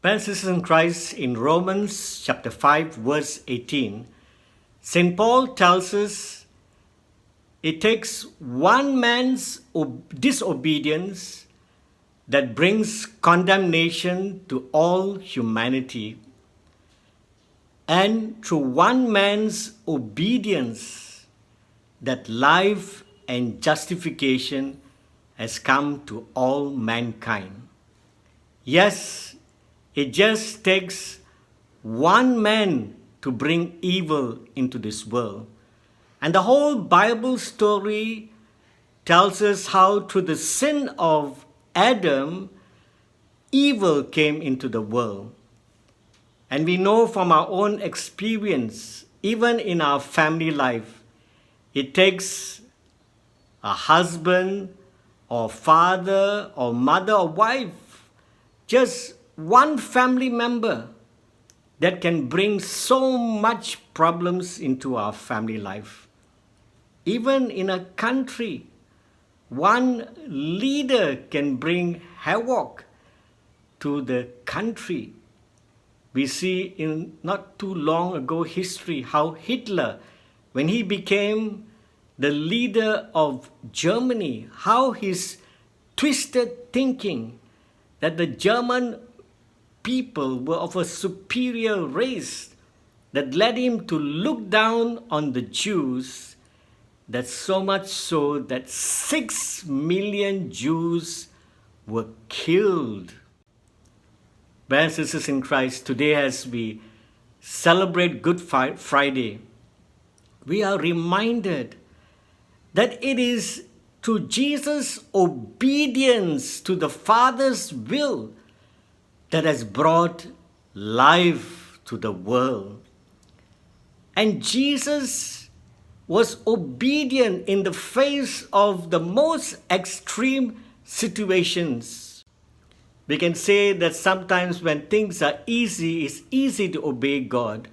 Brothers and sisters in Christ, in Romans chapter 5, verse 18, St. Paul tells us it takes one man's disobedience that brings condemnation to all humanity, and through one man's obedience that life and justification has come to all mankind. Yes, it just takes one man to bring evil into this world. And the whole Bible story tells us how through the sin of Adam, evil came into the world. And we know from our own experience, even in our family life, it takes a husband or father or mother or wife, just one family member that can bring so much problems into our family life. Even in a country, one leader can bring havoc to the country. We see in not too long ago history how Hitler, when he became the leader of Germany, how his twisted thinking that the German people were of a superior race that led him to look down on the Jews, that so much so that 6 million Jews were killed. Brothers and sisters in Christ, today as we celebrate Good Friday, we are reminded that it is through Jesus' obedience to the Father's will that has brought life to the world. And Jesus was obedient in the face of the most extreme situations. We can say that sometimes when things are easy, it's easy to obey God.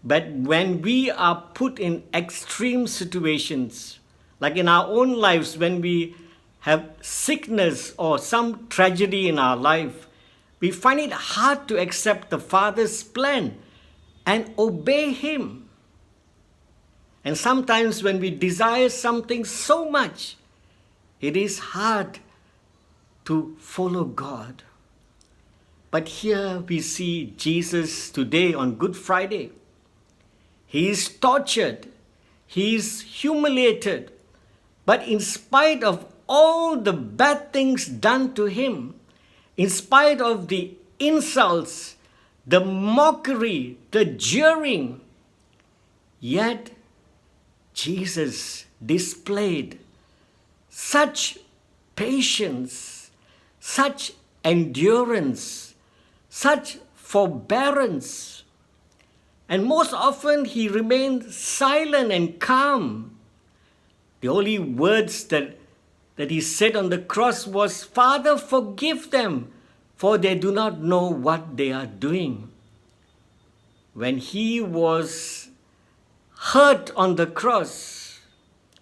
But when we are put in extreme situations, like in our own lives, when we have sickness or some tragedy in our life, we find it hard to accept the Father's plan and obey Him. And sometimes when we desire something so much, it is hard to follow God. But here we see Jesus today on Good Friday. He is tortured, He is humiliated, but in spite of all the bad things done to Him, in spite of the insults, the mockery, the jeering, yet Jesus displayed such patience, such endurance, such forbearance. And most often he remained silent and calm. The only words that he said on the cross was, "Father, forgive them, for they do not know what they are doing." When he was hurt on the cross,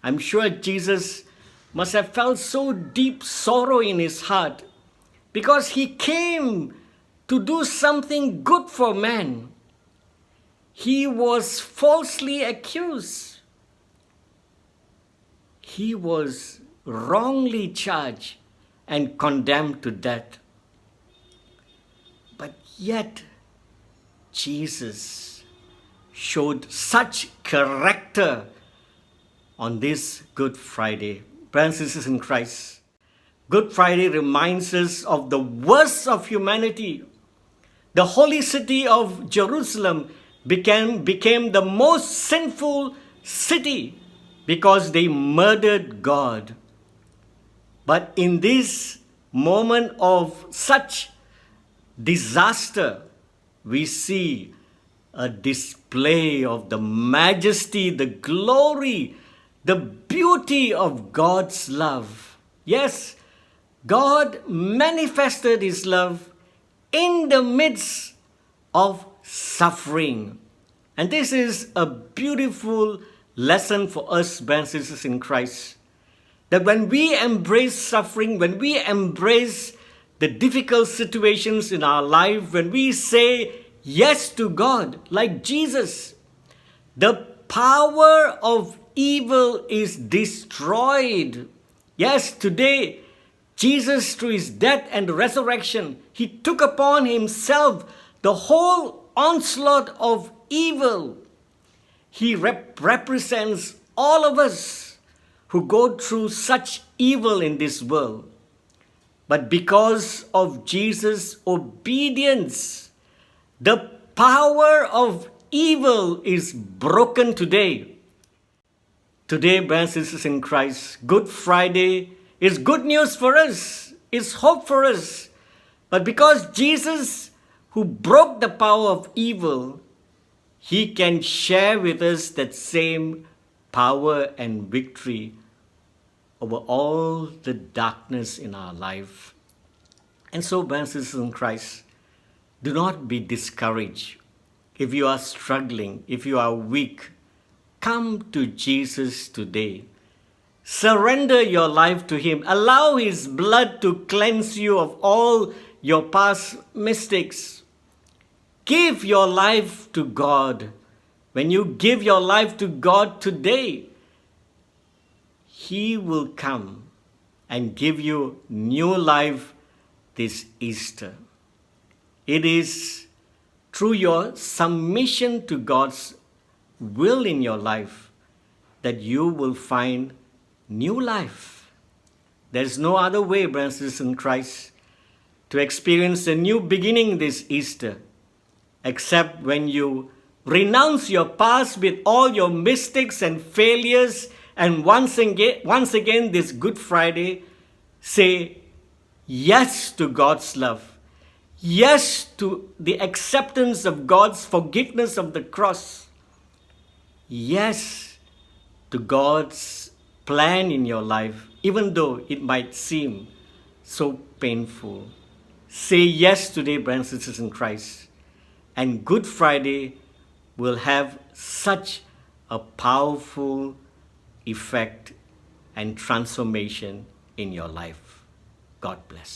I'm sure Jesus must have felt so deep sorrow in his heart, because he came to do something good for man. He was falsely accused. He was wrongly charged and condemned to death. But yet, Jesus showed such character on this Good Friday. Brothers and sisters in Christ, Good Friday reminds us of the worst of humanity. The holy city of Jerusalem became the most sinful city because they murdered God. But in this moment of such disaster, we see a display of the majesty, the glory, the beauty of God's love. Yes, God manifested His love in the midst of suffering. And this is a beautiful lesson for us, brothers and sisters in Christ, that when we embrace suffering, when we embrace the difficult situations in our life, when we say yes to God, like Jesus, the power of evil is destroyed. Yes, today, Jesus, through his death and resurrection, he took upon himself the whole onslaught of evil. He represents all of us who go through such evil in this world. But because of Jesus' obedience, the power of evil is broken today. Today, brothers and sisters in Christ, Good Friday is good news for us. It's hope for us. But because Jesus, who broke the power of evil, he can share with us that same power and victory over all the darkness in our life. And so, brothers and sisters in Christ, do not be discouraged. If you are struggling, if you are weak, come to Jesus today. Surrender your life to him. Allow his blood to cleanse you of all your past mistakes. Give your life to God. When you give your life to God today, he will come and give you new life this Easter. It is through your submission to God's will in your life that you will find new life. There is no other way, brothers and sisters in Christ, to experience a new beginning this Easter, except when you renounce your past with all your mistakes and failures, and once again this Good Friday, say yes to God's love, yes to the acceptance of God's forgiveness of the cross, yes to God's plan in your life, even though it might seem so painful. Say yes today, brothers and sisters in Christ, and Good Friday will have such a powerful effect and transformation in your life. God bless.